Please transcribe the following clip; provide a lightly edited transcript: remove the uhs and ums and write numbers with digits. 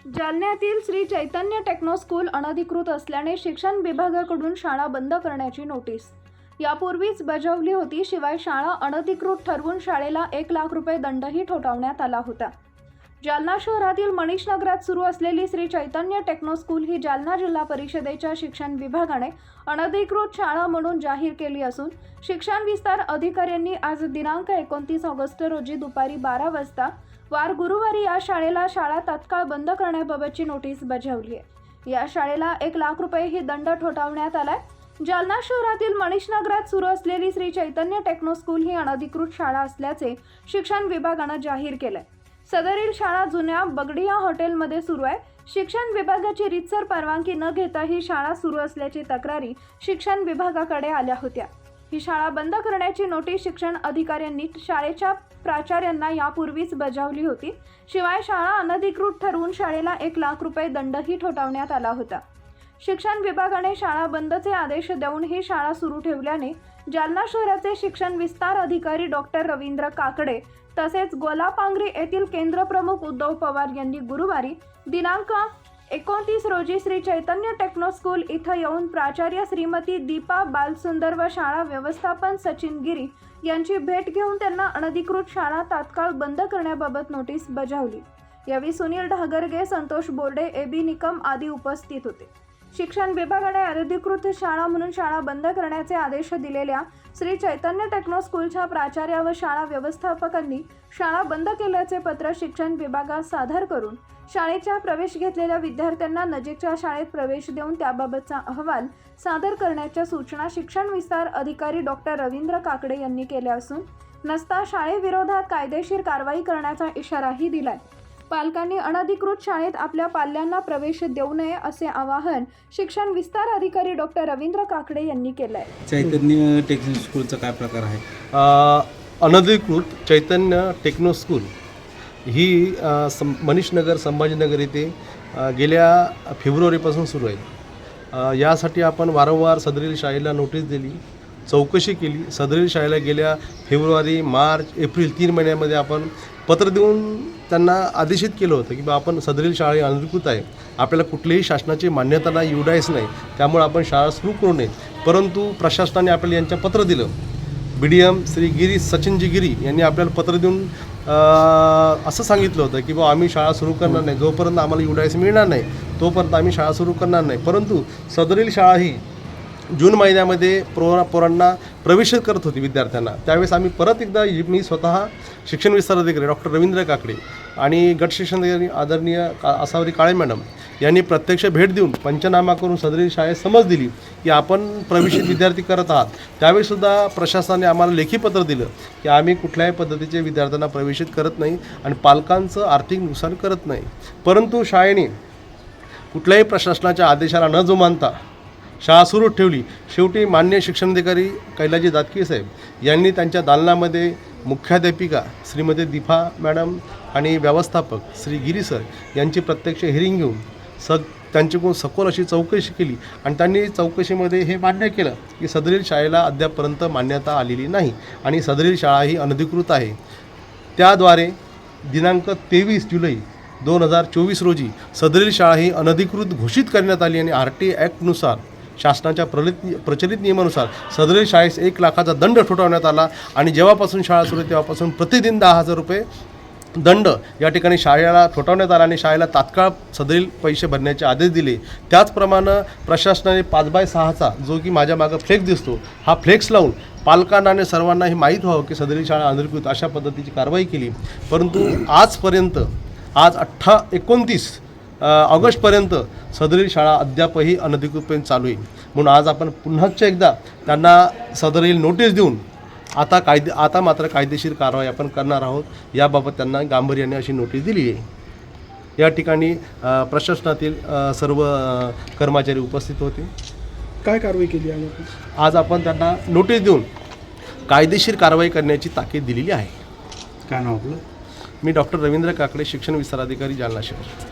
जालन्यातील Shri Chaitanya techno school अनधिकृत असल्याने शिक्षण विभागाकडून शाळा बंद करण्याची नोटीस यापूर्वीच बजावली होती। शिवाय शाळा अनधिकृत ठरवून शाळेला 1 लाख रुपये दंडही ठोठावण्यात आला होता। जालना शहरातील मनीष नगरात सुरू असलेली श्री चैतन्य टेक्नो स्कूल ही जालना जिल्हा परिषदेच्या शिक्षण विभागाने अनधिकृत शाळा म्हणून जाहीर केली असून शिक्षण विस्तार अधिकाऱ्यांनी आज दिनांक 29 ऑगस्ट रोजी दुपारी 12 वाजता वार गुरुवारी या शाळा तात्काळ बंद करण्याबाबतची नोटीस बजावली आहे। या शाळेला 1 लाख रुपये ही दंड ठोठावण्यात आलाय। जालना शहरातील मनीष नगरात सुरू असलेली श्री चैतन्य टेक्नो स्कूल ही अनधिकृत शाळा असल्याचे शिक्षण विभागाने जाहीर केलंय। सदरील शाळा जुन्या बगडिया हॉटेलमध्ये सुरू आहे। शिक्षण विभागाची रीतसर परवानगी न घेता ही शाळा सुरू असल्याची तक्रारी शिक्षण विभागाकडे आल्या होत्या। ही शाळा बंद करण्याची नोटीस शिक्षण अधिकाऱ्यांनी शाळेच्या प्राचार्यांना यापूर्वीच बजावली होती। शिवाय शाळा अनधिकृत ठरवून शाळेला 1 लाख रुपये दंडही ठोठावण्यात आला होता। शिक्षण विभागाने शाळा बंदचे आदेश देऊन ही शाळा सुरू ठेवल्याने जालना शहराचे शिक्षण विस्तार अधिकारी डॉक्टर रवींद्र काकडे तसेच गोलापांगरी येथील केंद्र प्रमुख उद्धव पवार यांनी गुरुवारी दिनांक 29 रोजी श्री चैतन्य टेक्नो स्कूल इथं येऊन प्राचार्य श्रीमती दीपा बालसुंदर व शाळा व्यवस्थापन सचिन गिरी यांची भेट घेऊन त्यांना अनधिकृत शाळा तात्काळ बंद करण्याबाबत नोटीस बजावली। यावेळी सुनील ढागरगे, संतोष बोर्डे, एबी निकम आदी उपस्थित होते। शिक्षण विभागाने अनधिकृत शाळा म्हणून शाळा बंद करण्याचे आदेश दिलेल्या श्री चैतन्य टेक्नो स्कूलच्या प्राचार्य व शाळा व्यवस्थापकांनी शाळा बंद केल्याचे पत्र शिक्षण विभागास सादर करून शाळेच्या प्रवेश घेतलेल्या विद्यार्थ्यांना नजीकच्या शाळेत प्रवेश देऊन त्याबाबतचा अहवाल सादर करण्याच्या सूचना शिक्षण विस्तार अधिकारी डॉक्टर रवींद्र काकडे यांनी केल्या असून नसता शाळेविरोधात कायदेशीर कारवाई करण्याचा इशाराही दिलाय। पालकांनी अनधिकृत शाळेत आपल्या पाल्यांना प्रवेश देऊ नये असे आवाहन शिक्षण विस्तार अधिकारी डॉक्टर रवींद्र काकडे यांनी केलंय। चैतन्य टेक्नो स्कूलचा काय प्रकार आहे? अनधिकृत चैतन्य टेक्नो स्कूल ही मनीषनगर संभाजीनगर येथे गेल्या फेब्रुवारीपासून सुरू आहे। यासाठी आपण वारंवार सदरील शाळेला नोटीस दिली, चौकशी केली। सदरील शाळेला गेल्या फेब्रुवारी, मार्च, एप्रिल 3 महिन्यामध्ये आपण पत्र देऊन त्यांना आदेशित केलं होतं की बा आपण सदरील शाळा अनधिकृत आहे, आपल्याला कुठलीही शासनाची मान्यता नाही, युडायस नाही, त्यामुळे आपण शाळा सुरू करू नये। परंतु प्रशासनाने आपल्याला यांच्या पत्र दिलं। BDM श्री गिरी सचिनजी गिरी यांनी आपल्याला पत्र देऊन असं सांगितलं होतं की बा आम्ही शाळा सुरू करणार नाही, जोपर्यंत आम्हाला युडायस मिळणार नाही तोपर्यंत आम्ही शाळा सुरू करणार नाही। परंतु सदरील शाळा ही जून महिन्यामध्ये पोरांना प्रवेश करत होती विद्यार्थ्यांना। त्यावेळेस आम्ही परत एकदा मी स्वतः शिक्षण विस्तार अधिकारी डॉक्टर रवींद्र काकडे आणि गट शिक्षण अधिकारी आदरणीय आसावरी काळे मॅडम यांनी प्रत्यक्ष भेट देऊन पंचनामा करून सदरील शाळेत समज दिली की आपण प्रवेशित विद्यार्थी करत आहात। त्यावेळीसुद्धा प्रशासनाने आम्हाला लेखी पत्र दिलं की आम्ही कुठल्याही पद्धतीचे विद्यार्थ्यांना प्रवेशित करत नाही आणि पालकांचं आर्थिक नुकसान करत नाही। परंतु शाळेने कुठल्याही प्रशासनाच्या आदेशाला न जुमानता शाळा सुरू ठेवली। शेवटी माननीय शिक्षणाधिकारी कैलाजी दातकी साहेब यांनी त्यांच्या दालनामध्ये मुख्याध्यापिका श्रीमती दीपा मॅडम आणि व्यवस्थापक श्री गिरी सर यांची प्रत्यक्ष हिअरिंग घेऊन त्यांच्याकडून सखोल अशी चौकशी केली आणि त्यांनी चौकशीमध्ये हे मान्य केलं की सदरील शाळेला अद्यापपर्यंत मान्यता आलेली नाही आणि सदरील शाळा ही अनधिकृत आहे। त्याद्वारे दिनांक 23 जुलै 2024 रोजी सदरील शाळा ही अनधिकृत घोषित करण्यात आली आणि RT ॲक्टनुसार शासनाच्या प्रचलित नियमानुसार सदरील शाळेस 1 लाखाचा दंड ठोठावण्यात आला आणि जेव्हापासून शाळा सुरू तेव्हापासून प्रतिदिन 10,000 रुपये दंड या ठिकाणी शाळेला ठोठावण्यात आला आणि शाळेला तात्काळ सदरील पैसे भरण्याचे आदेश दिले। त्याचप्रमाणे प्रशासनाने 5x6चा जो की माझ्या मागं फ्लेक्स दिसतो हा फ्लेक्स लावून पालकांना आणि सर्वांना हे माहीत व्हावं की सदरील शाळा अनधिकृत अशा पद्धतीची कारवाई केली। परंतु आजपर्यंत आज 29 ऑगस्टपर्यंत सदरील शाळा अद्यापही अनधिकृतपणे चालू आहे। म्हणून आज आपण पुन्हा एकदा त्यांना सदरील नोटीस देऊन आता मात्र कायदेशीर कारवाई आपण करणार आहोत, याबाबत त्यांना गांभीर्याने अशी नोटीस दिली आहे। या ठिकाणी प्रशासनातील सर्व कर्मचारी उपस्थित होते। काय कारवाई केली आहे? आज आपण त्यांना नोटीस देऊन कायदेशीर कारवाई करण्याची ताकीद दिलेली आहे। काय नाव आपलं? मी डॉक्टर रवींद्र काकडे, शिक्षण विस्तार अधिकारी, जालना शहर।